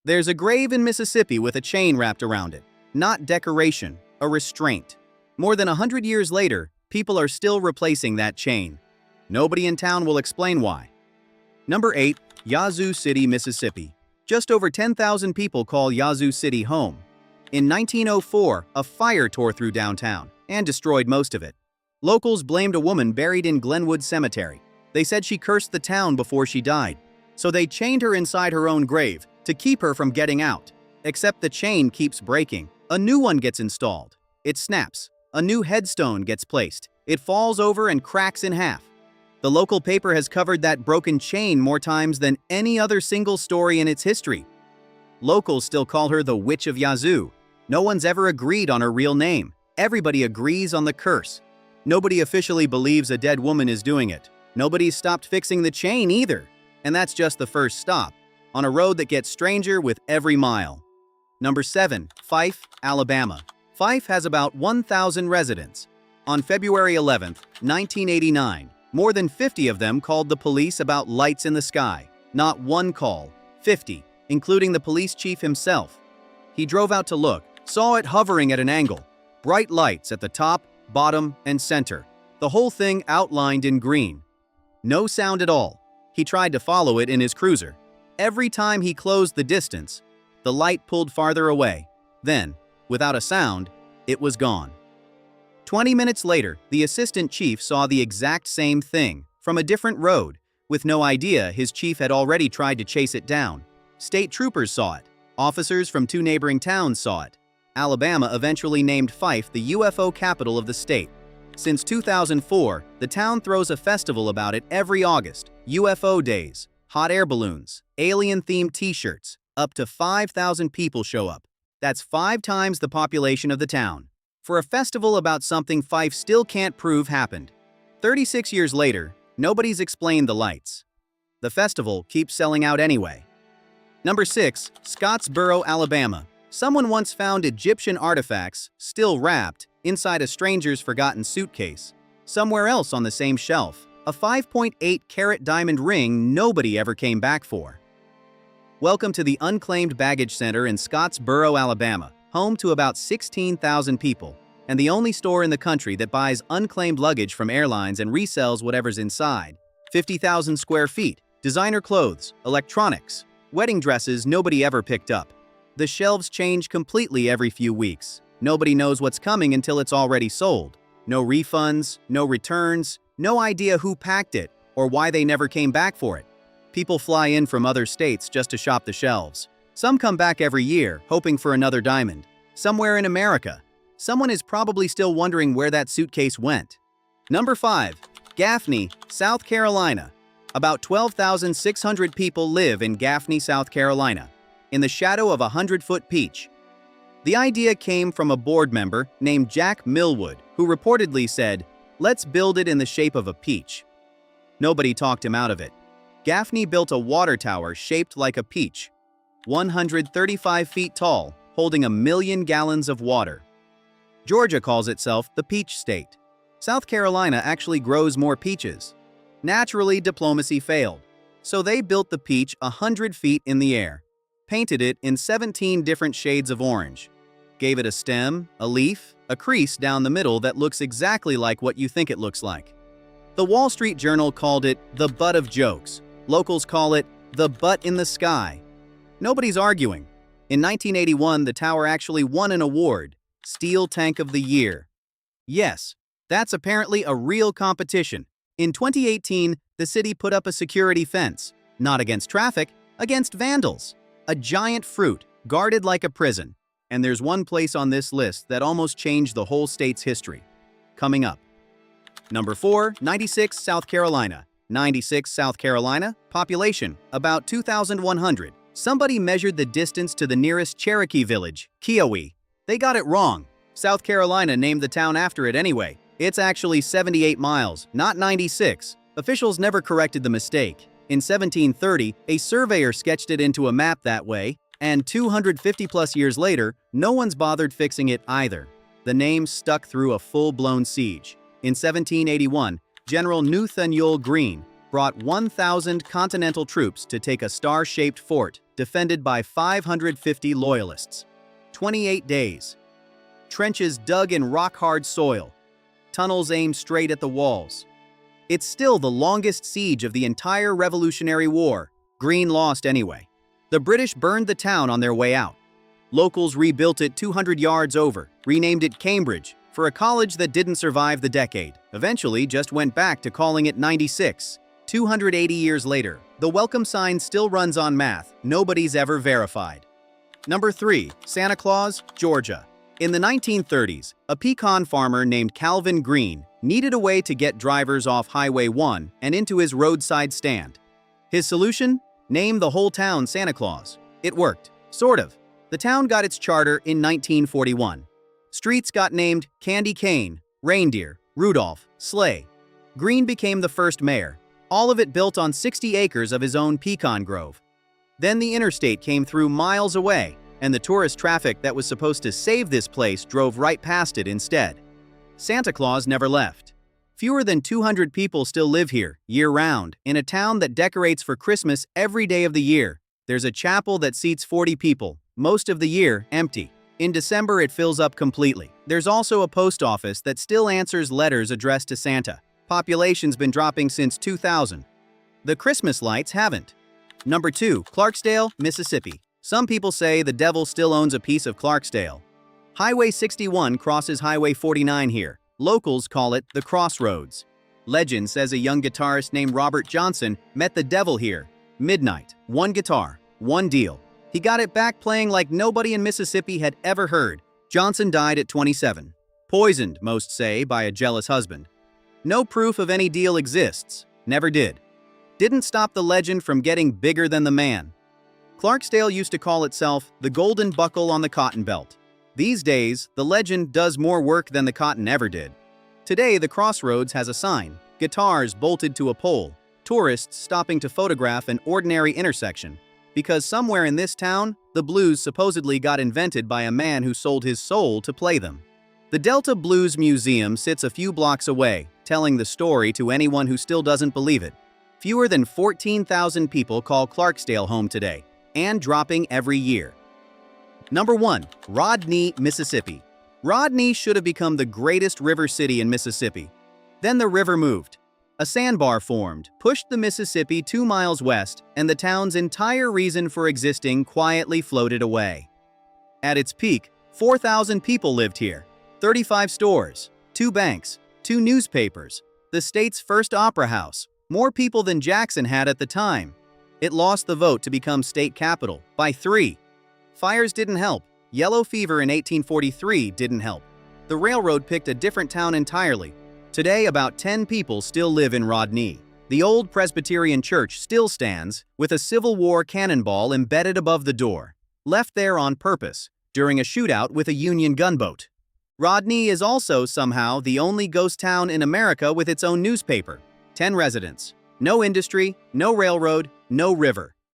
There's a grave in Mississippi with a chain wrapped around it. Not decoration, a restraint. More than 100 years later, people are still replacing that chain. Nobody in town will explain why. Number 8. Yazoo City, Mississippi. Just over 10,000 people call Yazoo City home. In 1904, a fire tore through downtown and destroyed most of it. Locals blamed a woman buried in Glenwood Cemetery. They said she cursed the town before she died. So they chained her inside her own grave to keep her from getting out. Except the chain keeps breaking. A new one gets installed. It snaps. A new headstone gets placed. It falls over and cracks in half. The local paper has covered that broken chain more times than any other single story in its history. Locals still call her the Witch of Yazoo. No one's ever agreed on her real name. Everybody agrees on the curse. Nobody officially believes a dead woman is doing it. Nobody's stopped fixing the chain either. And that's just the first stop, on a road that gets stranger with every mile. Number 7. Fyffe, Alabama. Fyffe has about 1,000 residents. On February 11, 1989, more than 50 of them called the police about lights in the sky. Not one call, 50, including the police chief himself. He drove out to look, saw it hovering at an angle. Bright lights at the top, bottom, and center. The whole thing outlined in green. No sound at all. He tried to follow it in his cruiser. Every time he closed the distance, the light pulled farther away. Then, without a sound, it was gone. 20 minutes later, the assistant chief saw the exact same thing, from a different road, with no idea his chief had already tried to chase it down. State troopers saw it. Officers from 2 neighboring towns saw it. Alabama eventually named Fyffe the UFO capital of the state. Since 2004, the town throws a festival about it every August. UFO days, hot air balloons, alien-themed t-shirts. Up to 5,000 people show up. That's 5 times the population of the town. For a festival about something Fyffe still can't prove happened. 36 years later, nobody's explained the lights. The festival keeps selling out anyway. Number 6. Scottsboro, Alabama. Someone once found Egyptian artifacts, still wrapped, inside a stranger's forgotten suitcase. Somewhere else on the same shelf, a 5.8-carat diamond ring nobody ever came back for. Welcome to the Unclaimed Baggage Center in Scottsboro, Alabama, home to about 16,000 people, and the only store in the country that buys unclaimed luggage from airlines and resells whatever's inside. 50,000 square feet, designer clothes, electronics, wedding dresses nobody ever picked up. The shelves change completely every few weeks. Nobody knows what's coming until it's already sold. No refunds, no returns, no idea who packed it or why they never came back for it. People fly in from other states just to shop the shelves. Some come back every year, hoping for another diamond. Somewhere in America. Someone is probably still wondering where that suitcase went. Number 5. Gaffney, South Carolina. About 12,600 people live in Gaffney, South Carolina, in the shadow of a 100-foot peach. The idea came from a board member named Jack Millwood, who reportedly said, "Let's build it in the shape of a peach." Nobody talked him out of it. Gaffney built a water tower shaped like a peach, 135 feet tall, holding 1 million gallons of water. Georgia calls itself the Peach State. South Carolina actually grows more peaches. Naturally, diplomacy failed, so they built the peach 100 feet in the air, painted it in 17 different shades of orange, gave it a stem, a leaf, a crease down the middle that looks exactly like what you think it looks like. The Wall Street Journal called it the butt of jokes. Locals call it the butt in the sky. Nobody's arguing. In 1981, the tower actually won an award, Steel Tank of the Year. Yes, that's apparently a real competition. In 2018, the city put up a security fence, not against traffic, against vandals. A giant fruit, guarded like a prison. And there's one place on this list that almost changed the whole state's history. Coming up. Number 4, 96, South Carolina. 96, South Carolina, population, about 2,100. Somebody measured the distance to the nearest Cherokee village, Kiowa. They got it wrong. South Carolina named the town after it anyway. It's actually 78 miles, not 96. Officials never corrected the mistake. In 1730, a surveyor sketched it into a map that way, and 250-plus years later, no one's bothered fixing it either. The name stuck through a full-blown siege. In 1781, General Nathaniel Greene brought 1,000 Continental troops to take a star-shaped fort, defended by 550 loyalists. 28 days. Trenches dug in rock-hard soil. Tunnels aimed straight at the walls. It's still the longest siege of the entire Revolutionary War. Green lost anyway. The British burned the town on their way out. Locals rebuilt it 200 yards over, renamed it Cambridge, for a college that didn't survive the decade, eventually just went back to calling it 96. 280 years later, the welcome sign still runs on math nobody's ever verified. Number 3. Santa Claus, Georgia. In the 1930s, a pecan farmer named Calvin Green needed a way to get drivers off Highway 1 and into his roadside stand. His solution? Name the whole town Santa Claus. It worked. Sort of. The town got its charter in 1941. Streets got named Candy Cane, Reindeer, Rudolph, Sleigh. Green became the first mayor, all of it built on 60 acres of his own pecan grove. Then the interstate came through miles away, and the tourist traffic that was supposed to save this place drove right past it instead. Santa Claus never left. Fewer than 200 people still live here, year-round, in a town that decorates for Christmas every day of the year. There's a chapel that seats 40 people, most of the year empty. In December, it fills up completely. There's also a post office that still answers letters addressed to Santa. Population's been dropping since 2000. The Christmas lights haven't. Number 2. Clarksdale, Mississippi. Some people say the devil still owns a piece of Clarksdale. Highway 61 crosses Highway 49 here. Locals call it the Crossroads. Legend says a young guitarist named Robert Johnson met the devil here. Midnight, one guitar, one deal. He got it back playing like nobody in Mississippi had ever heard. Johnson died at 27. Poisoned, most say, by a jealous husband. No proof of any deal exists. Never did. Didn't stop the legend from getting bigger than the man. Clarksdale used to call itself the Golden Buckle on the Cotton Belt. These days, the legend does more work than the cotton ever did. Today, the Crossroads has a sign, guitars bolted to a pole, tourists stopping to photograph an ordinary intersection. Because somewhere in this town, the blues supposedly got invented by a man who sold his soul to play them. The Delta Blues Museum sits a few blocks away, telling the story to anyone who still doesn't believe it. Fewer than 14,000 people call Clarksdale home today, and dropping every year. Number 1. Rodney, Mississippi. Rodney should have become the greatest river city in Mississippi. Then the river moved. A sandbar formed, pushed the Mississippi 2 miles west, and the town's entire reason for existing quietly floated away. At its peak, 4,000 people lived here. 35 stores, 2 banks, 2 newspapers, the state's first opera house, more people than Jackson had at the time. It lost the vote to become state capital by 3. Fires didn't help. Yellow fever in 1843 didn't help. The railroad picked a different town entirely. Today, about 10 people still live in Rodney. The old Presbyterian church still stands, with a Civil War cannonball embedded above the door, left there on purpose, during a shootout with a Union gunboat. Rodney is also somehow the only ghost town in America with its own newspaper. 10 residents. No industry, no railroad, no river.